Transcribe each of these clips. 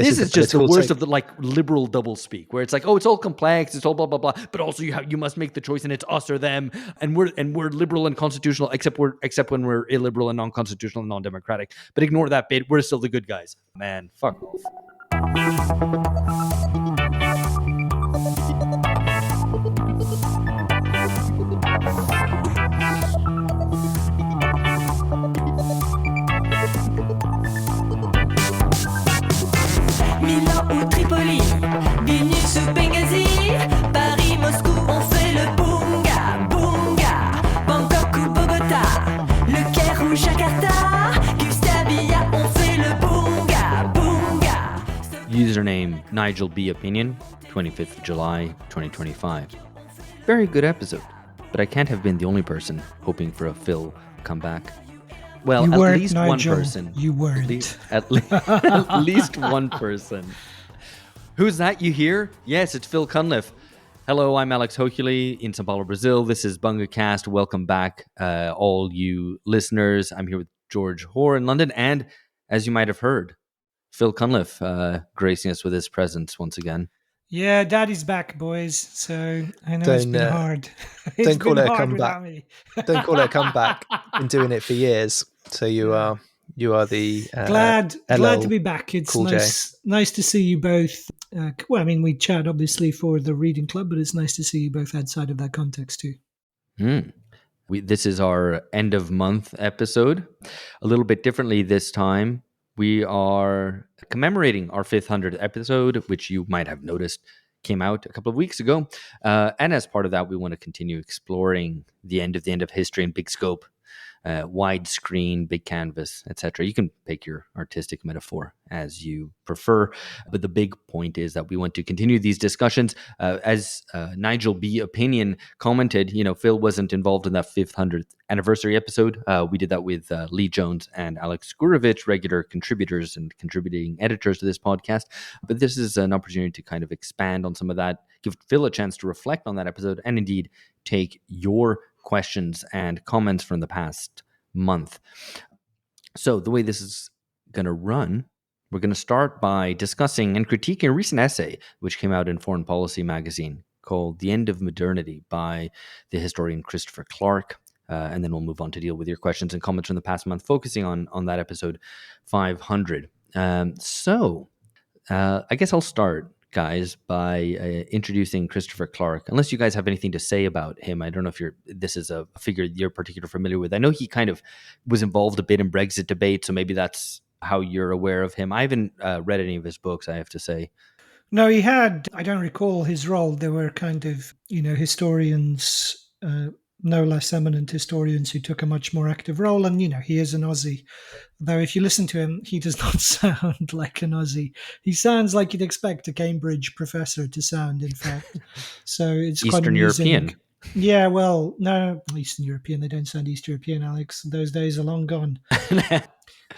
This is just the worst of the like liberal doublespeak, where it's like, oh, it's all complex, it's all blah blah blah, but also you must make the choice, and it's us or them, and we're liberal and constitutional, except when we're illiberal and non-constitutional and non-democratic. But ignore that bit, we're still the good guys. Man, fuck off. Milan ou Tripoli, Vilnius ou Benghazi, Paris, Moscou, on fait le bunga, bunga. Bangkok ou Bogota, Le Caire ou Jakarta, Gustavia, on fait le bunga, bunga. Username Nigel B. Opinion, 25th of July, 2025. Very good episode, but I can't have been the only person hoping for a Phil comeback. Well, you at weren't, least Nigel. one person. You weren't. At least one person. Who's that you hear? Yes, it's Phil Cunliffe. Hello, I'm Alex Hochuli in São Paulo, Brazil. This is Bungacast. Welcome back, all you listeners. I'm here with George Hoare in London. And as you might have heard, Phil Cunliffe gracing us with his presence once again. Yeah, Daddy's back, boys. So I know it's been hard. Don't call it a comeback. Don't call it a comeback. Been doing it for years. So you are the glad LL to be back. It's Cool nice to see you both. Well, I mean, we chat obviously for the reading club, but it's nice to see you both outside of that context too. This is our end of month episode. A little bit differently this time. We are commemorating our 500th episode, which you might have noticed came out a couple of weeks ago. And as part of that, we want to continue exploring the end of history in big scope, widescreen, big canvas, etc. You can pick your artistic metaphor as you prefer. But the big point is that we want to continue these discussions. As Nigel B. Opinion commented, Phil wasn't involved in that 500th anniversary episode. We did that with Lee Jones and Alex Gurevich, regular contributors and contributing editors to this podcast. But this is an opportunity to kind of expand on some of that, give Phil a chance to reflect on that episode, and indeed take your questions and comments from the past month. So the way this is going to run, we're going to start by discussing and critiquing a recent essay which came out in Foreign Policy magazine called The End of Modernity by the historian Christopher Clarke. And then we'll move on to deal with your questions and comments from the past month, focusing on that episode 500. So I guess I'll start, guys, by introducing Christopher Clarke. Unless you guys have anything to say about him, I don't know if this is a figure you're particularly familiar with. I know he kind of was involved a bit in Brexit debate, so maybe that's how you're aware of him. I haven't read any of his books, I have to say. No, he had. I don't recall his role. There were kind of, historians, no less eminent historians who took a much more active role. And, he is an Aussie. Though if you listen to him, he does not sound like an Aussie. He sounds like you'd expect a Cambridge professor to sound, in fact. So it's Eastern quite amusing. European. Yeah, well, no, Eastern European. They don't sound East European, Alex. Those days are long gone.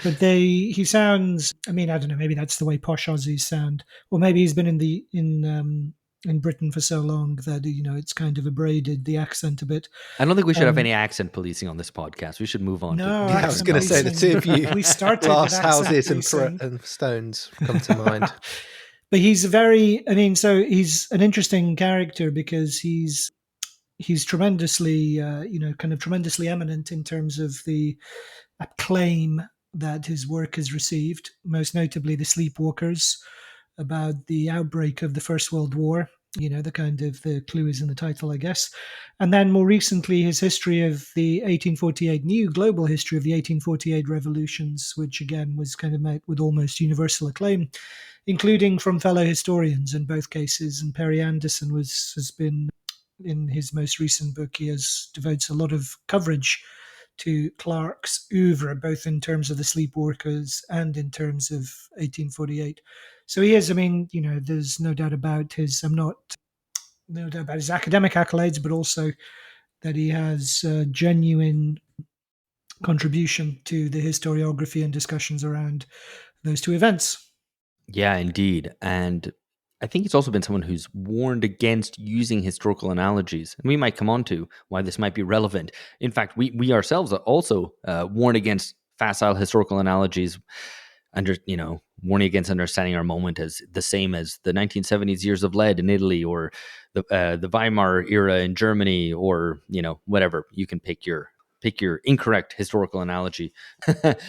But he sounds, I don't know, maybe that's the way posh Aussies sound. Or maybe he's been in Britain for so long that, it's kind of abraded the accent a bit. I don't think we should have any accent policing on this podcast. We should move on. No, I was going to say the two of you, we started glass with houses and stones come to mind. But he's so he's an interesting character because he's tremendously, tremendously eminent in terms of the acclaim that his work has received, most notably The Sleepwalkers, about the outbreak of the First World War. The clue is in the title, I guess. And then more recently, his history of the 1848, new global history of the 1848 revolutions, which again was kind of met with almost universal acclaim, including from fellow historians in both cases. And Perry Anderson has been, in his most recent book, devotes a lot of coverage to Clarke's oeuvre, both in terms of The Sleepwalkers and in terms of 1848. So he is, there's no doubt about his academic accolades, but also that he has a genuine contribution to the historiography and discussions around those two events. Yeah, indeed. And I think he's also been someone who's warned against using historical analogies. And we might come on to why this might be relevant. In fact, we ourselves are also warned against facile historical analogies under, warning against understanding our moment as the same as the 1970s years of lead in Italy, or the Weimar era in Germany, or whatever. You can pick your incorrect historical analogy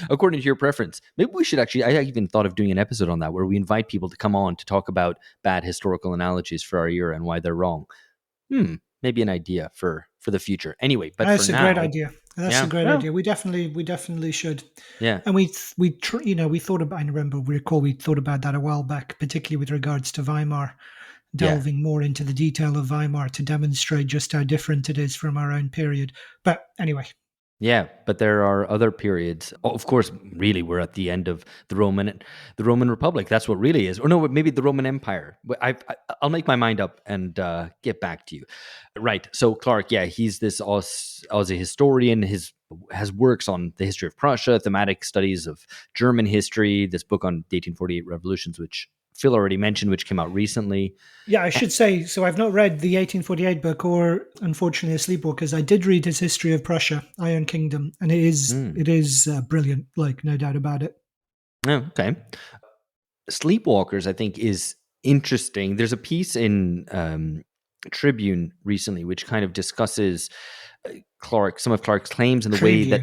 according to your preference. Maybe we should actually, I even thought of doing an episode on that where we invite people to come on to talk about bad historical analogies for our era and why they're wrong. Maybe an idea for the future. Anyway, but that's for a now, great idea. That's a great idea. We definitely should. Yeah. And we thought about, I recall we thought about that a while back, particularly with regards to Weimar, delving more into the detail of Weimar to demonstrate just how different it is from our own period. But anyway. Yeah, but there are other periods. Of course, really, we're at the end of the Roman Republic. That's what really is. Or no, maybe the Roman Empire. I'll make my mind up and get back to you. Right. So Clarke, he's this Aussie historian. Has works on the history of Prussia, thematic studies of German history. This book on the 1848 revolutions, which Phil already mentioned, which came out recently. Yeah, I should say, so I've not read the 1848 book or, unfortunately, Sleepwalkers. I did read his history of Prussia, Iron Kingdom, and it is brilliant, like, no doubt about it. Oh, okay. Sleepwalkers, I think, is interesting. There's a piece in Tribune recently which kind of discusses some of Clarke's claims and the way that...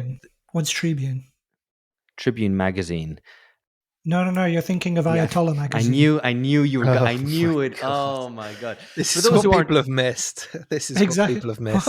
What's Tribune? Tribune magazine. No, you're thinking of Ayatollah magazine. I knew you were. I knew it. God. Oh my God! This is what people have missed. This is what people have missed.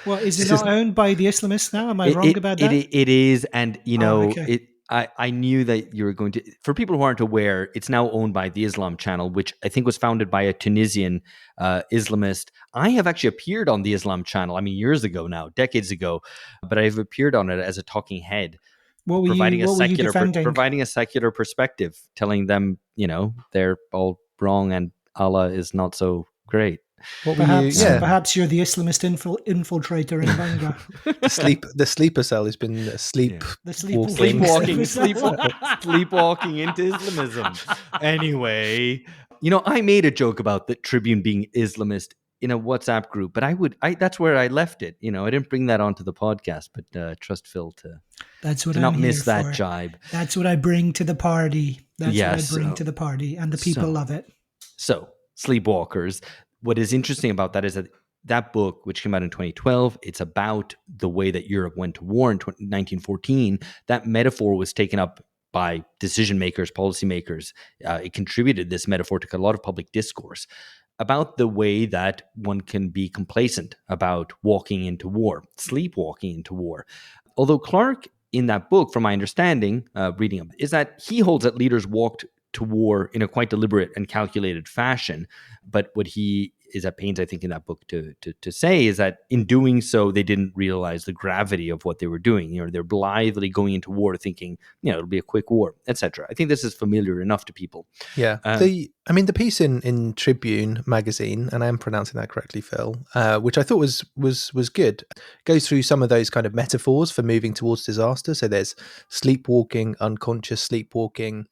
Well, is it not owned by the Islamists now? Am I wrong about that? It is, and okay. I knew that you were going to. For people who aren't aware, it's now owned by the Islam Channel, which I think was founded by a Tunisian Islamist. I have actually appeared on the Islam Channel. I mean, years ago now, decades ago, but I've appeared on it as a talking head. Providing a secular perspective, telling them, they're all wrong and Allah is not so great. Perhaps you're the Islamist infiltrator in Banga. the sleeper cell has been sleepwalking into Islamism. Anyway, I made a joke about the Tribune being Islamist in a WhatsApp group, but that's where I left it. I didn't bring that onto the podcast, but trust Phil to not miss that jibe. That's what I bring to the party. That's what I bring to the party, and the people love it. So, Sleepwalkers. What is interesting about that is that book, which came out in 2012, it's about the way that Europe went to war in 1914. That metaphor was taken up by decision makers, policymakers. It contributed, this metaphor, to a lot of public discourse about the way that one can be complacent about walking into war, sleepwalking into war. Although Clarke, in that book, from my understanding, reading it, is that he holds that leaders walked to war in a quite deliberate and calculated fashion. But what he is at pains, I think, in that book to say is that in doing so, they didn't realize the gravity of what they were doing. They're blithely going into war thinking, it'll be a quick war, etc. I think this is familiar enough to people. Yeah. The piece in Tribune magazine, and I am pronouncing that correctly, Phil, which I thought was good, goes through some of those kind of metaphors for moving towards disaster. So there's sleepwalking, unconscious sleepwalking.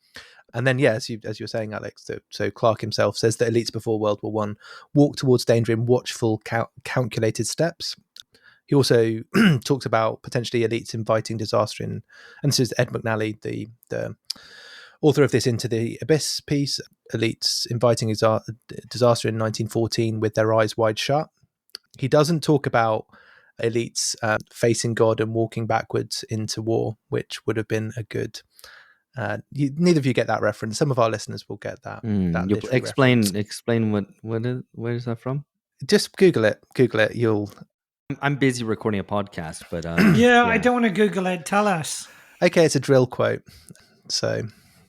And then, as you were saying, Alex, so Clarke himself says that elites before World War I walked towards danger in watchful, calculated steps. He also talks about potentially elites inviting disaster in, and this is Ed McNally, the author of this Into the Abyss piece, elites inviting disaster in 1914 with their eyes wide shut. He doesn't talk about elites facing God and walking backwards into war, which would have been a good... neither of you get that reference. Some of our listeners will get that. Explain where is that from? Just Google it. You'll... I'm busy recording a podcast, but I don't want to Google it. Tell us. Okay, it's a drill quote. So,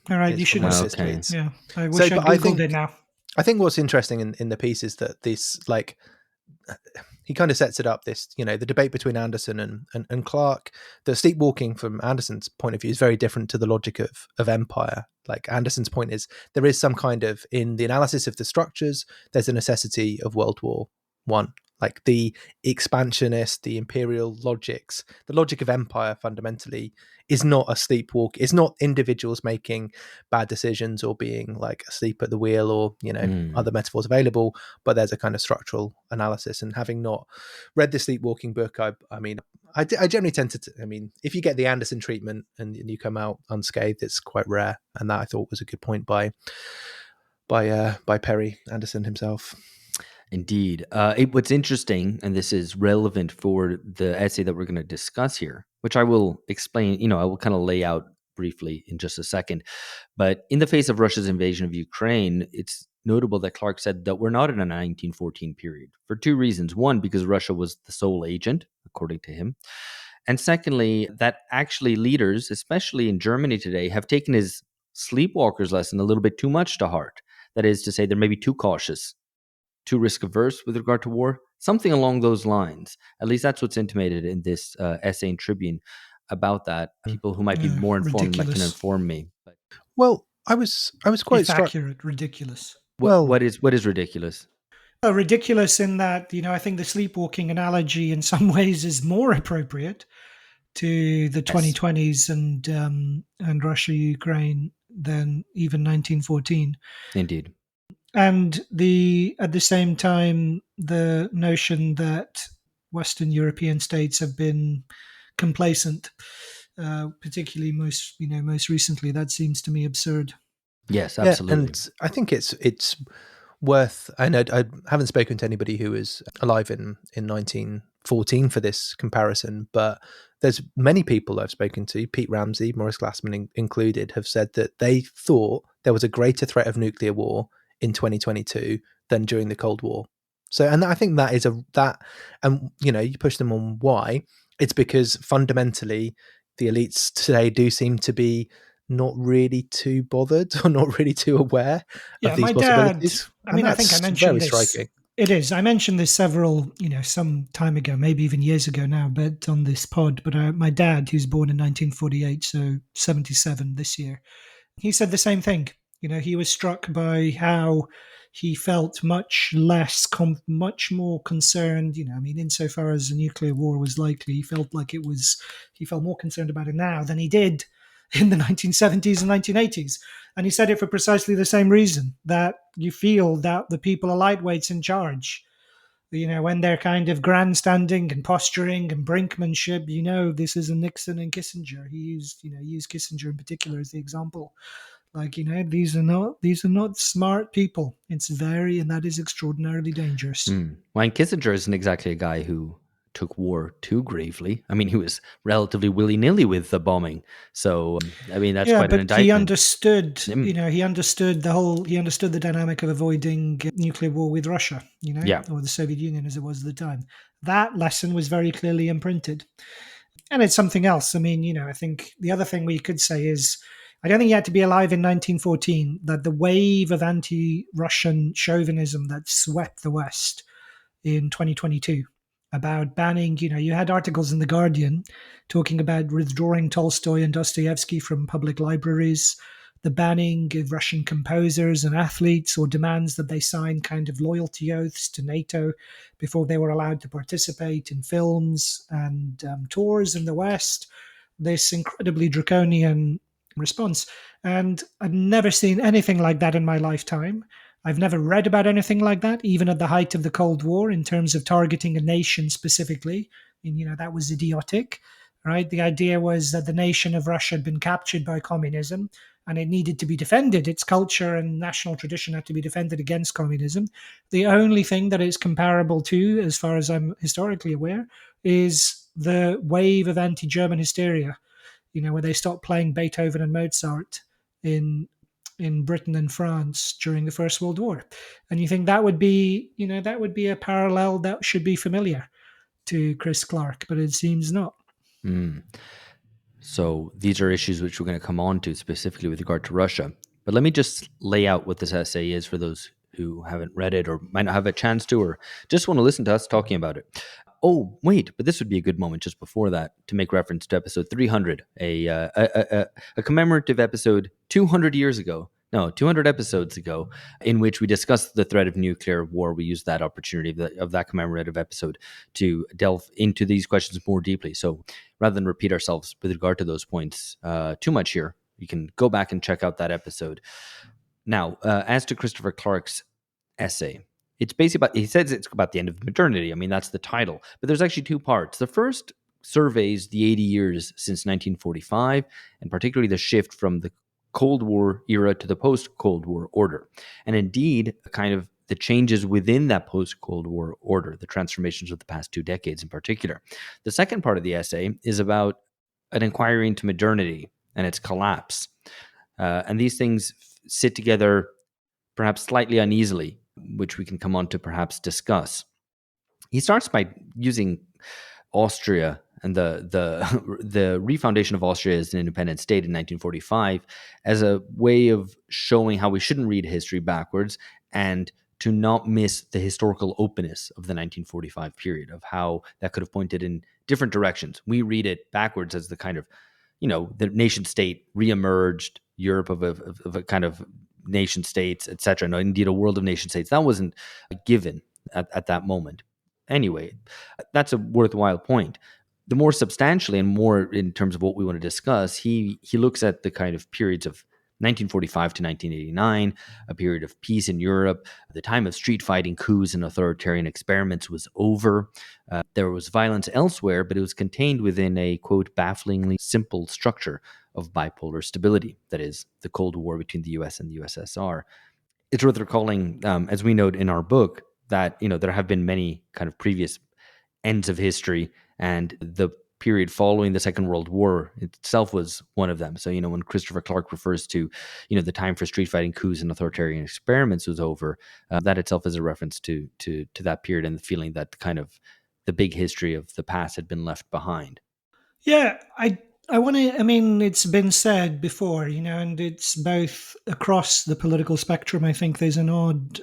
all right, you should. Okay. Yeah, I wish I Googled it now. I think what's interesting in the piece is that this, like, he kind of sets it up, this, the debate between Anderson and Clarke. The sleepwalking from Anderson's point of view is very different to the logic of empire. Like, Anderson's point is there is some kind of, in the analysis of the structures, there's a necessity of world war. one. Like the expansionist, the imperial logics, the logic of empire fundamentally is not a sleepwalk. It's not individuals making bad decisions or being like asleep at the wheel or, other metaphors available, but there's a kind of structural analysis. And having not read the sleepwalking book, I generally tend to, if you get the Anderson treatment and you come out unscathed, it's quite rare. And that I thought was a good point by Perry Anderson himself. Indeed. What's interesting, and this is relevant for the essay that we're going to discuss here, which I will explain, I will kind of lay out briefly in just a second. But in the face of Russia's invasion of Ukraine, it's notable that Clarke said that we're not in a 1914 period for two reasons. One, because Russia was the sole agent, according to him. And secondly, that actually leaders, especially in Germany today, have taken his sleepwalker's lesson a little bit too much to heart. That is to say, they're maybe too cautious, too risk averse with regard to war, something along those lines. At least that's what's intimated in this essay in Tribune about that. People who might be more informed can inform me. But well, I was quite if struck. accurate, ridiculous. What is ridiculous? Ridiculous in that, I think the sleepwalking analogy in some ways is more appropriate to the 2020s and Russia, Ukraine than even 1914. Indeed. And at the same time, the notion that Western European states have been complacent, particularly most recently, that seems to me absurd. Yes, absolutely. Yeah, and I think it's worth. I know I haven't spoken to anybody who was alive in 1914 for this comparison, but there's many people I've spoken to, Pete Ramsey, Maurice Glassman included, have said that they thought there was a greater threat of nuclear war in 2022 than during the Cold War. So, and I think that is and you push them on why. It's because fundamentally the elites today do seem to be not really too bothered or not really too aware of these possibilities. I think I mentioned very this. Striking. It is. I mentioned this several, some time ago, maybe even years ago now, but on this pod. But my dad, who's born in 1948, so 77 this year, he said the same thing. He was struck by how he felt much more concerned, insofar as a nuclear war was likely. He felt more concerned about it now than he did in the 1970s and 1980s. And he said it for precisely the same reason, that you feel that the people are lightweights in charge. When they're kind of grandstanding and posturing and brinkmanship, this is a Nixon and Kissinger. He used Kissinger in particular as the example. These are not smart people. And that is extraordinarily dangerous. Well, and Kissinger isn't exactly a guy who took war too gravely. He was relatively willy-nilly with the bombing. So, that's quite an indictment. He understood, he understood the dynamic of avoiding nuclear war with Russia, or the Soviet Union as it was at the time. That lesson was very clearly imprinted. And it's something else. I think the other thing we could say is, I don't think you had to be alive in 1914 that the wave of anti-Russian chauvinism that swept the West in 2022 about banning, you had articles in The Guardian talking about withdrawing Tolstoy and Dostoevsky from public libraries, the banning of Russian composers and athletes, or demands that they sign kind of loyalty oaths to NATO before they were allowed to participate in films and tours in the West. This incredibly draconian response. And I've never seen anything like that in my lifetime. I've never read about anything like that, even at the height of the Cold War, in terms of targeting a nation specifically. And, that was idiotic, right? The idea was that the nation of Russia had been captured by communism and it needed to be defended. Its culture and national tradition had to be defended against communism. The only thing that it's comparable to, as far as I'm historically aware, is the wave of anti-German hysteria, where they stopped playing Beethoven and Mozart in Britain and France during the First World War. And you think that would be a parallel that should be familiar to Chris Clarke, but it seems not. So these are issues which we're going to come on to specifically with regard to Russia. But let me just lay out what this essay is for those who haven't read it or might not have a chance to, or just want to listen to us talking about it. Oh, wait, but this would be a good moment just before that to make reference to episode 300, a commemorative episode 200 years ago, No, 200 episodes ago, in which we discussed the threat of nuclear war. We used that opportunity of that commemorative episode to delve into these questions more deeply. So rather than repeat ourselves with regard to those points too much here, you can go back and check out that episode. Now, as to Christopher Clarke's essay, it's basically about, he says it's about the end of modernity. I mean, that's the title. But there's actually two parts. The first surveys the 80 years since 1945, and particularly the shift from the Cold War era to the post-Cold War order. And indeed, kind of the changes within that post-Cold War order, the transformations of the past 2 decades in particular. The second part of the essay is about an inquiry into modernity and its collapse. And these things sit together perhaps slightly uneasily, which we can come on to perhaps discuss. He starts by using Austria and the refoundation of Austria as an independent state in 1945 as a way of showing how we shouldn't read history backwards and to not miss the historical openness of the 1945 period, of how that could have pointed in different directions. We read it backwards as the kind of, the nation state reemerged, Europe of a kind of nation states, etc. No, indeed, a world of nation states. That wasn't a given at that moment. Anyway, that's a worthwhile point. The more substantially and more in terms of what we want to discuss, he looks at the kind of periods of 1945 to 1989, a period of peace in Europe. The time of street fighting, coups, and authoritarian experiments was over. There was violence elsewhere, but it was contained within a, quote, bafflingly simple structure of bipolar stability, that is, the Cold War between the US and the USSR. It's worth recalling, as we note in our book, that there have been many kind of previous ends of history, and the period following the Second World War itself was one of them. So, when Christopher Clarke refers to, the time for street fighting, coups, and authoritarian experiments was over, that itself is a reference to that period and the feeling that kind of the big history of the past had been left behind. Yeah, I want to. I mean, it's been said before, and it's both across the political spectrum. I think there's an odd,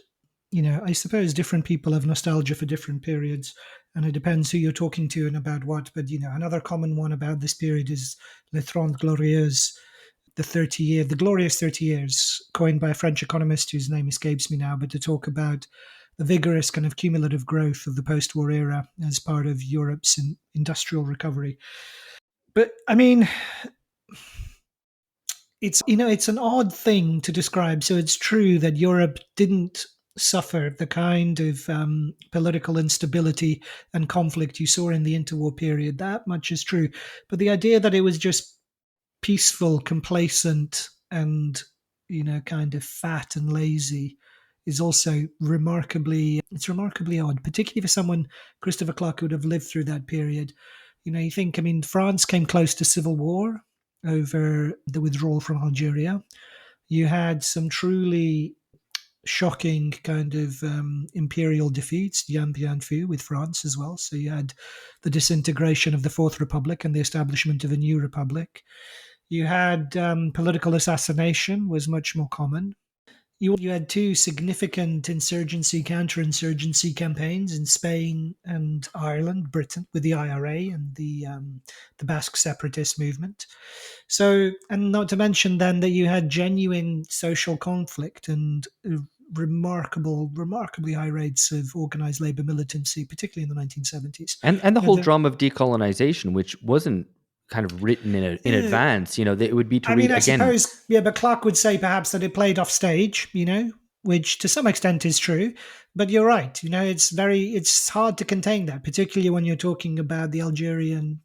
I suppose different people have nostalgia for different periods, and it depends who you're talking to and about what. But another common one about this period is Les 30 Glorieuses, the glorious 30 years, coined by a French economist whose name escapes me now, but to talk about the vigorous kind of cumulative growth of the post-war era as part of Europe's industrial recovery. But I mean, it's an odd thing to describe. So it's true that Europe didn't suffer the kind of political instability and conflict you saw in the interwar period. That much is true. But the idea that it was just peaceful, complacent, and kind of fat and lazy is also remarkably odd, particularly for someone Christopher Clarke who would have lived through that period. You think, France came close to civil war over the withdrawal from Algeria. You had some truly shocking kind of imperial defeats, Dien Bien Phu with France as well. So you had the disintegration of the Fourth Republic and the establishment of a new republic. You had political assassination was much more common. You had two significant counterinsurgency campaigns in Spain and Ireland, Britain, with the IRA and the Basque separatist movement. So, and not to mention then that you had genuine social conflict and remarkably high rates of organized labor militancy, particularly in the 1970s. And the whole drama of decolonization, which wasn't kind of written in advance, it would be to read I again. suppose, but Clarke would say perhaps that it played off stage, which to some extent is true. But you're right, it's hard to contain that, particularly when you're talking about the Algerian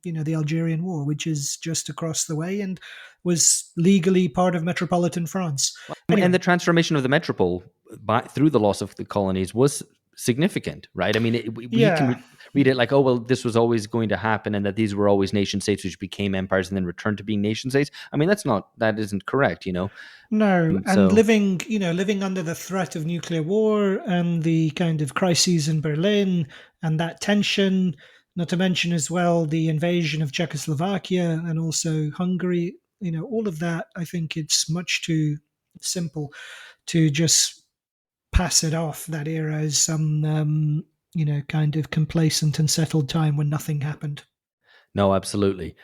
War, which is just across the way and was legally part of metropolitan France. Anyway. And the transformation of the metropole through the loss of the colonies was significant, right? We can read it like, oh, well, this was always going to happen and that these were always nation states which became empires and then returned to being nation states. That isn't correct, No, and living under the threat of nuclear war and the kind of crises in Berlin and that tension, not to mention as well the invasion of Czechoslovakia and also Hungary, all of that, I think it's much too simple to just pass it off, that era, as some kind of complacent and settled time when nothing happened. No, absolutely.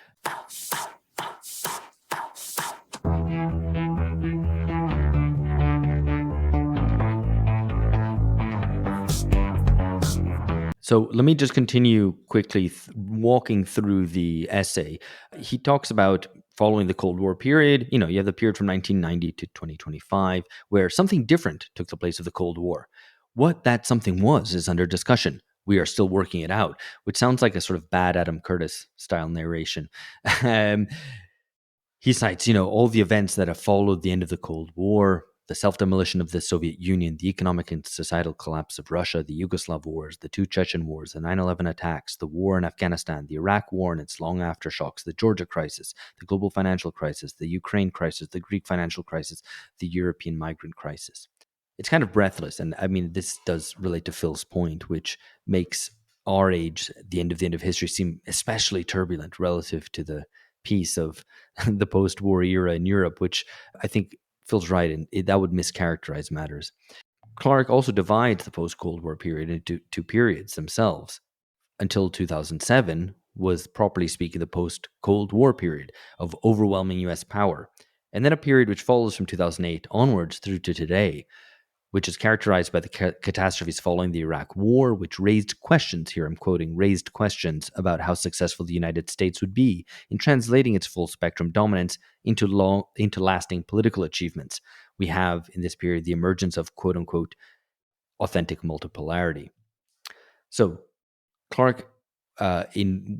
So let me just continue quickly walking through the essay. He talks about following the Cold War period. You have the period from 1990 to 2025, where something different took the place of the Cold War. What that something was is under discussion. We are still working it out, which sounds like a sort of bad Adam Curtis style narration. um, he cites, all the events that have followed the end of the Cold War, the self-demolition of the Soviet Union, the economic and societal collapse of Russia, the Yugoslav wars, the two Chechen wars, the 9/11 attacks, the war in Afghanistan, the Iraq war and its long aftershocks, the Georgia crisis, the global financial crisis, the Ukraine crisis, the Greek financial crisis, the European migrant crisis. It's kind of breathless. And I mean, this does relate to Phil's point, which makes our age, the end of history, seem especially turbulent relative to the peace of the post-war era in Europe, which I think Phil's right, and that would mischaracterize matters. Clarke also divides the post-Cold War period into two periods themselves. Until 2007 was, properly speaking, the post-Cold War period of overwhelming US power, and then a period which follows from 2008 onwards through to today, which is characterized by the catastrophes following the Iraq War, which raised questions, here I'm quoting, raised questions about how successful the United States would be in translating its full spectrum dominance into lasting political achievements. We have, in this period, the emergence of quote-unquote authentic multipolarity. So Clarke, in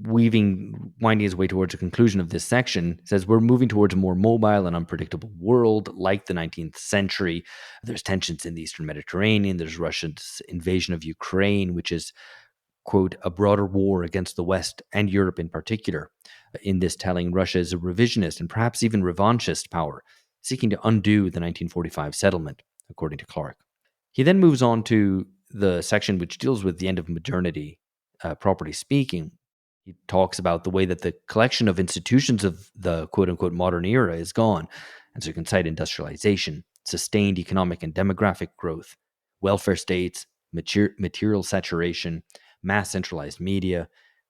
winding his way towards a conclusion of this section, says we're moving towards a more mobile and unpredictable world like the 19th century. There's tensions in the Eastern Mediterranean. There's Russia's invasion of Ukraine, which is, quote, a broader war against the West and Europe in particular. In this telling, Russia is a revisionist and perhaps even revanchist power, seeking to undo the 1945 settlement, according to Clarke. He then moves on to the section which deals with the end of modernity. Properly speaking, he talks about the way that the collection of institutions of the quote-unquote modern era is gone. And so you can cite industrialization, sustained economic and demographic growth, welfare states, material saturation, mass centralized media,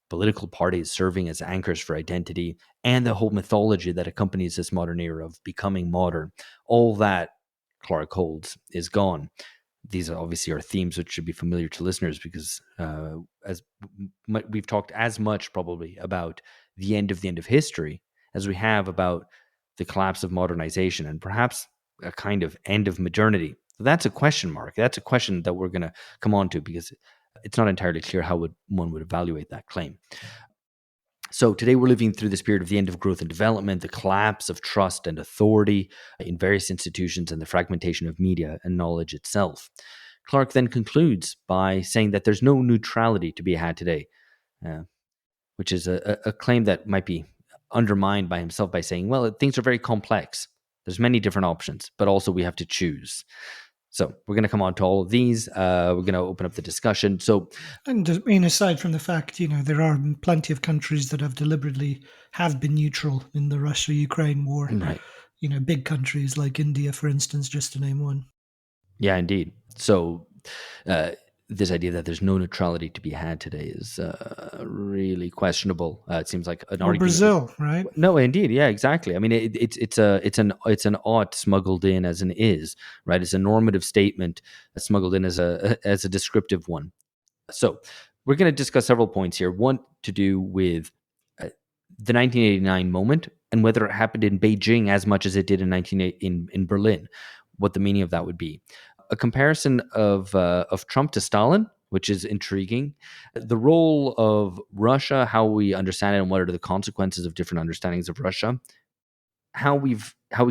political parties serving as anchors for identity, and the whole mythology that accompanies this modern era of becoming modern. All that, Clarke holds, is gone. These obviously are themes which should be familiar to listeners because as we've talked as much probably about the end of history as we have about the collapse of modernization and perhaps a kind of end of modernity. So that's a question mark. That's a question that we're going to come on to because it's not entirely clear how one would evaluate that claim. So today we're living through this period of the end of growth and development, the collapse of trust and authority in various institutions, and the fragmentation of media and knowledge itself. Clarke then concludes by saying that there's no neutrality to be had today, which is a claim that might be undermined by himself by saying, well, things are very complex. There's many different options, but also we have to choose. So we're going to come on to all of these. We're going to open up the discussion. So, and I mean, aside from the fact, there are plenty of countries that have deliberately have been neutral in the Russia-Ukraine war. right. Big countries like India, for instance, just to name one. Yeah, indeed. So this idea that there's no neutrality to be had today is really questionable. It seems like an argument. Brazil, right? No, indeed, yeah, exactly. I mean, it's an ought smuggled in as an is, right? It's a normative statement smuggled in as a descriptive one. So we're going to discuss several points here. One to do with the 1989 moment and whether it happened in Beijing as much as it did in Berlin. What the meaning of that would be. A comparison of Trump to Stalin, which is intriguing. The role of Russia, how we understand it, and what are the consequences of different understandings of Russia. How we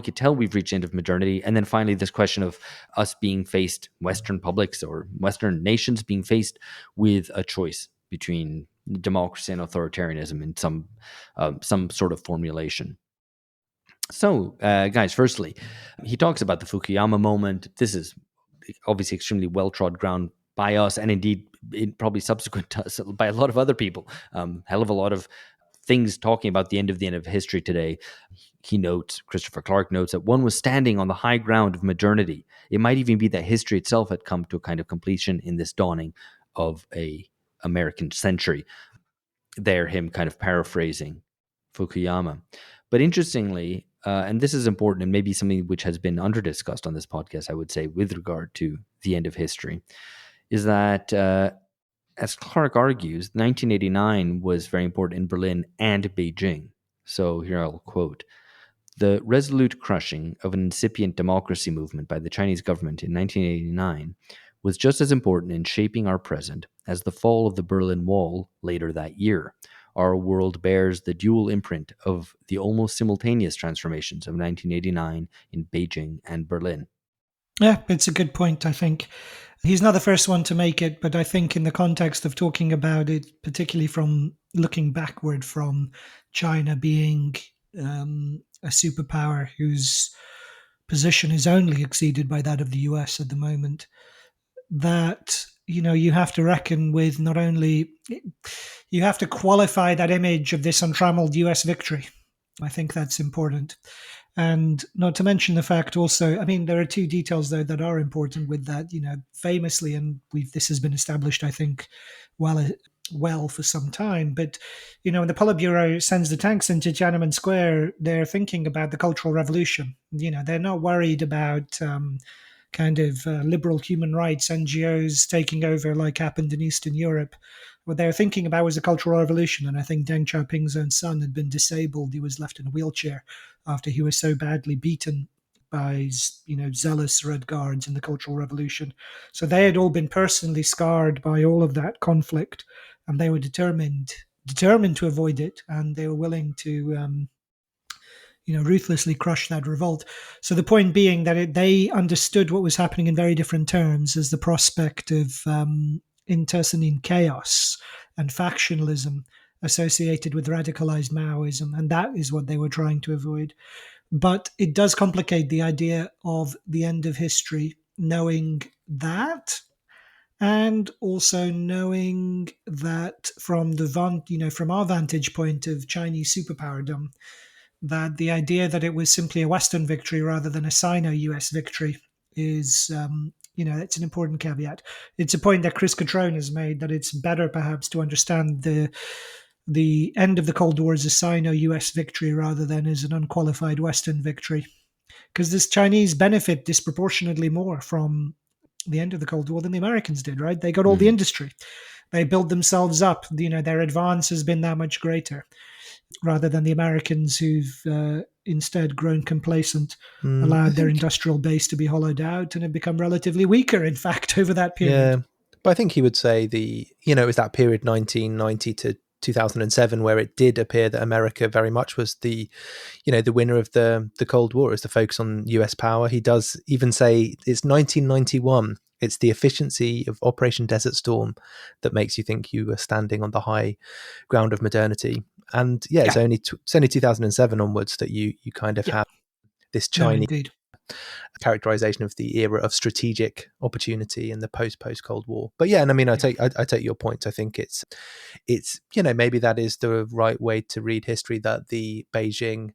could tell we've reached the end of modernity, and then finally this question of us being faced, Western publics or Western nations being faced with a choice between democracy and authoritarianism in some sort of formulation. So, guys, firstly, he talks about the Fukuyama moment. This is obviously extremely well-trod ground by us, and indeed, probably subsequent to us by a lot of other people. Hell of a lot of things talking about the end of history today. Christopher Clarke notes that one was standing on the high ground of modernity. It might even be that history itself had come to a kind of completion in this dawning of a American century. There, him kind of paraphrasing Fukuyama. But interestingly, and this is important and maybe something which has been under-discussed on this podcast, I would say, with regard to the end of history, is that as Clarke argues, 1989 was very important in Berlin and Beijing. So here I'll quote: "The resolute crushing of an incipient democracy movement by the Chinese government in 1989 was just as important in shaping our present as the fall of the Berlin Wall later that year. Our world bears the dual imprint of the almost simultaneous transformations of 1989 in Beijing and Berlin." Yeah, it's a good point, I think. He's not the first one to make it, but I think in the context of talking about it, particularly from looking backward from China being a superpower whose position is only exceeded by that of the US at the moment, that you have to reckon with not only you have to qualify that image of this untrammeled US victory. I think that's important. And not to mention the fact also, I mean, there are two details though that are important with that, famously, and this has been established, I think, well for some time. But, when the Politburo sends the tanks into Tiananmen Square, they're thinking about the Cultural Revolution. They're not worried about liberal human rights NGOs taking over like happened in Eastern Europe. What they were thinking about was the Cultural Revolution, and I think Deng Xiaoping's own son had been disabled. He was left in a wheelchair after he was so badly beaten by zealous Red Guards in the Cultural Revolution. So they had all been personally scarred by all of that conflict, and they were determined to avoid it, and they were willing to ruthlessly crush that revolt. So the point being that they understood what was happening in very different terms as the prospect of internecine chaos and factionalism associated with radicalized Maoism, and that is what they were trying to avoid. But it does complicate the idea of the end of history, knowing that, and also knowing that from from our vantage point of Chinese superpowerdom, that the idea that it was simply a Western victory rather than a Sino-US victory is, it's an important caveat. It's a point that Chris Catrone has made, that it's better perhaps to understand the end of the Cold War as a Sino-US victory rather than as an unqualified Western victory. Because the Chinese benefit disproportionately more from the end of the Cold War than the Americans did, right? They got all the industry. They built themselves up. Their advance has been that much greater, rather than the Americans who've instead grown complacent, allowed their industrial base to be hollowed out, and have become relatively weaker, in fact, over that period. Yeah, but I think he would say it was that period 1990 to 2007 where it did appear that America very much was the winner of the Cold War, as the focus on US power. He does even say it's 1991. It's the efficiency of Operation Desert Storm that makes you think you are standing on the high ground of modernity. And it's only 2007 onwards that you kind of have this Chinese characterization of the era of strategic opportunity in the post Cold War. But I take your point. I think it's maybe that is the right way to read history, that the Beijing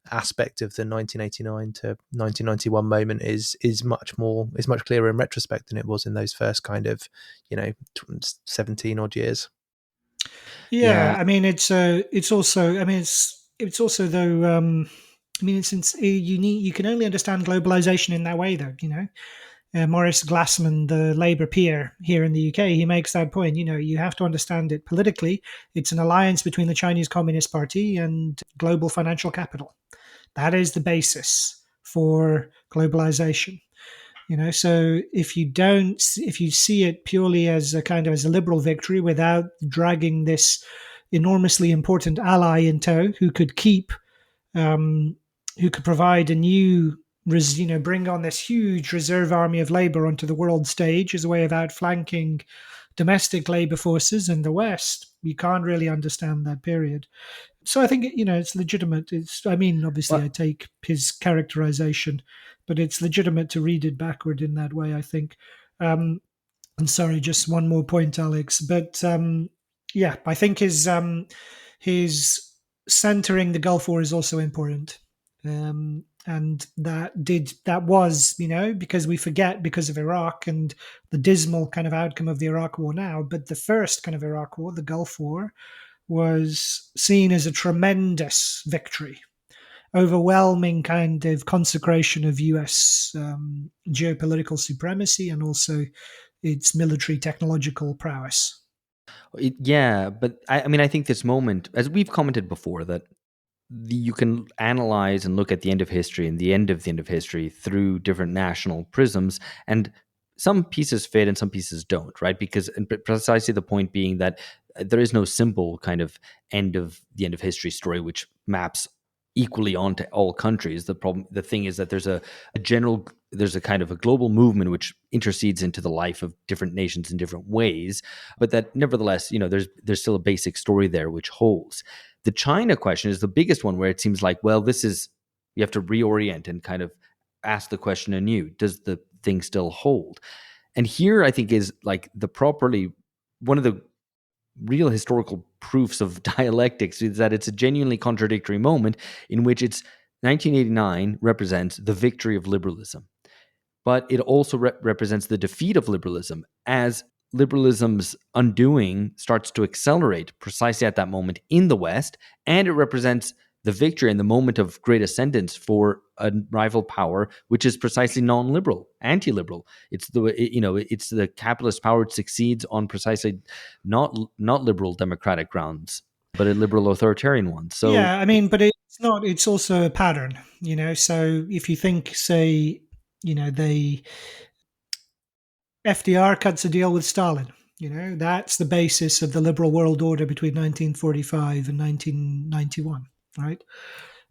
aspect of the 1989 to 1991 moment is much clearer in retrospect than it was in those first kind of 17 odd years. I mean, it's also though. You can only understand globalization in that way, though. Maurice Glassman, the Labour peer here in the UK, he makes that point. You have to understand it politically. It's an alliance between the Chinese Communist Party and global financial capital. That is the basis for globalization. So if you see it purely as a liberal victory without dragging this enormously important ally in tow, who could provide a new, bring on this huge reserve army of labor onto the world stage as a way of outflanking domestic labor forces in the West, you can't really understand that period. So I think, it's legitimate. Obviously I take his characterization, but it's legitimate to read it backward in that way, I think. And sorry, just one more point, Alex. But I think his centering the Gulf War is also important. And that was, because we forget because of Iraq and the dismal kind of outcome of the Iraq War now, but the first kind of Iraq War, the Gulf War, was seen as a tremendous victory, overwhelming kind of consecration of US geopolitical supremacy and also its military technological prowess. Yeah, but I mean, I think this moment, as we've commented before, that you can analyze and look at the end of history and the end of history through different national prisms, and some pieces fit and some pieces don't, right? Because and precisely the point being that there is no simple kind of end of history story which maps equally onto all countries. The thing is that a general, there's a kind of a global movement which intercedes into the life of different nations in different ways, but that nevertheless, there's still a basic story there which holds. The China question is the biggest one, where it seems like, well, this is, you have to reorient and kind of ask the question anew. Does the thing still hold? And here I think is like one of the real historical proofs of dialectics is that it's a genuinely contradictory moment in which it's 1989 represents the victory of liberalism, but it also represents the defeat of liberalism, as liberalism's undoing starts to accelerate precisely at that moment in the West, and it represents the victory and the moment of great ascendance for a rival power, which is precisely non-liberal, anti-liberal. It's the capitalist power that succeeds on precisely not liberal democratic grounds, but a liberal authoritarian one. So Yeah, I mean, but it's not. It's also a pattern, So if you think, say, they FDR cuts a deal with Stalin. That's the basis of the liberal world order between 1945 and 1991, right?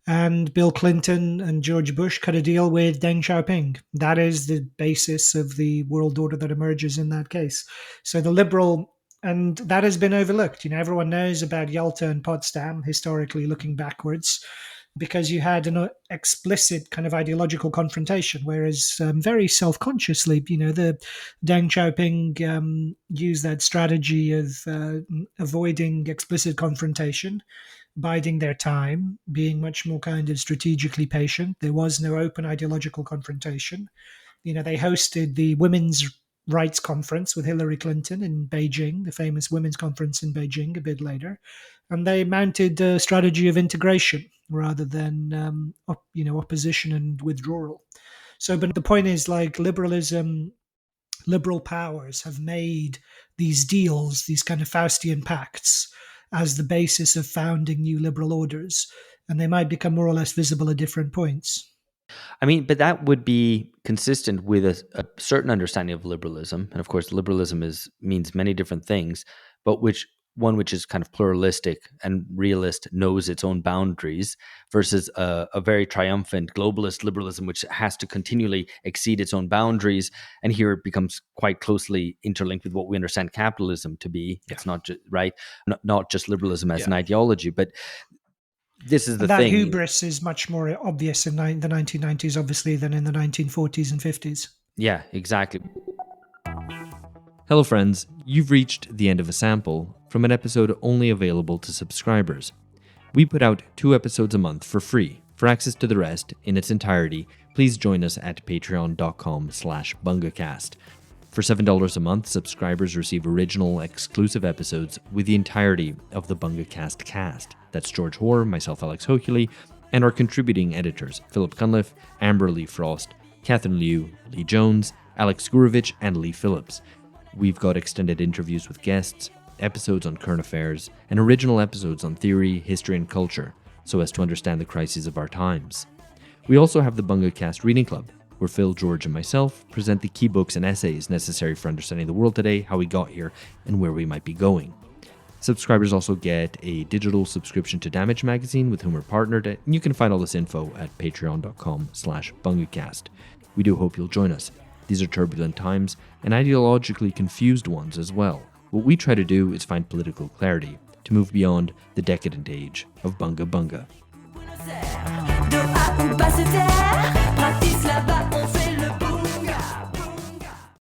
And Bill Clinton and George Bush cut a deal with Deng Xiaoping. That is the basis of the world order that emerges in that case. So the liberal, and that has been overlooked. Everyone knows about Yalta and Potsdam historically, looking backwards, because you had an explicit kind of ideological confrontation, whereas very self-consciously, the Deng Xiaoping used that strategy of avoiding explicit confrontation, biding their time, being much more kind of strategically patient. There was no open ideological confrontation. They hosted the women's rights conference with Hillary Clinton in Beijing, the famous women's conference in Beijing a bit later, and they mounted a strategy of integration rather than opposition and withdrawal. So, but the point is, like, liberal powers have made these deals, these kind of Faustian pacts, as the basis of founding new liberal orders, and they might become more or less visible at different points. I mean, but that would be consistent with a certain understanding of liberalism, and of course, liberalism means many different things, but which is kind of pluralistic and realist, knows its own boundaries, versus a very triumphant globalist liberalism, which has to continually exceed its own boundaries. And here it becomes quite closely interlinked with what we understand capitalism to be. Yeah. It's not just not just liberalism as an ideology, but this is the that thing. Hubris is much more obvious in the 1990s, obviously, than in the 1940s and 50s. Yeah, exactly. Hello, friends. You've reached the end of a sample from an episode only available to subscribers. We put out 2 episodes a month for free. For access to the rest in its entirety, please join us at patreon.com/Bungacast. For $7 a month, subscribers receive original, exclusive episodes with the entirety of the Bungacast cast. That's George Hoare, myself, Alex Hochuli, and our contributing editors, Philip Cunliffe, Amber Lee Frost, Catherine Liu, Lee Jones, Alex Gurevich, and Lee Phillips. We've got extended interviews with guests, episodes on current affairs, and original episodes on theory, history, and culture, so as to understand the crises of our times. We also have the Bungacast Reading Club, where Phil, George, and myself present the key books and essays necessary for understanding the world today, how we got here, and where we might be going. Subscribers also get a digital subscription to Damage Magazine, with whom we're partnered, and you can find all this info at patreon.com/Bungacast. We do hope you'll join us. These are turbulent times, and ideologically confused ones as well. What we try to do is find political clarity, to move beyond the decadent age of Bunga Bunga. De A ou pas se taire.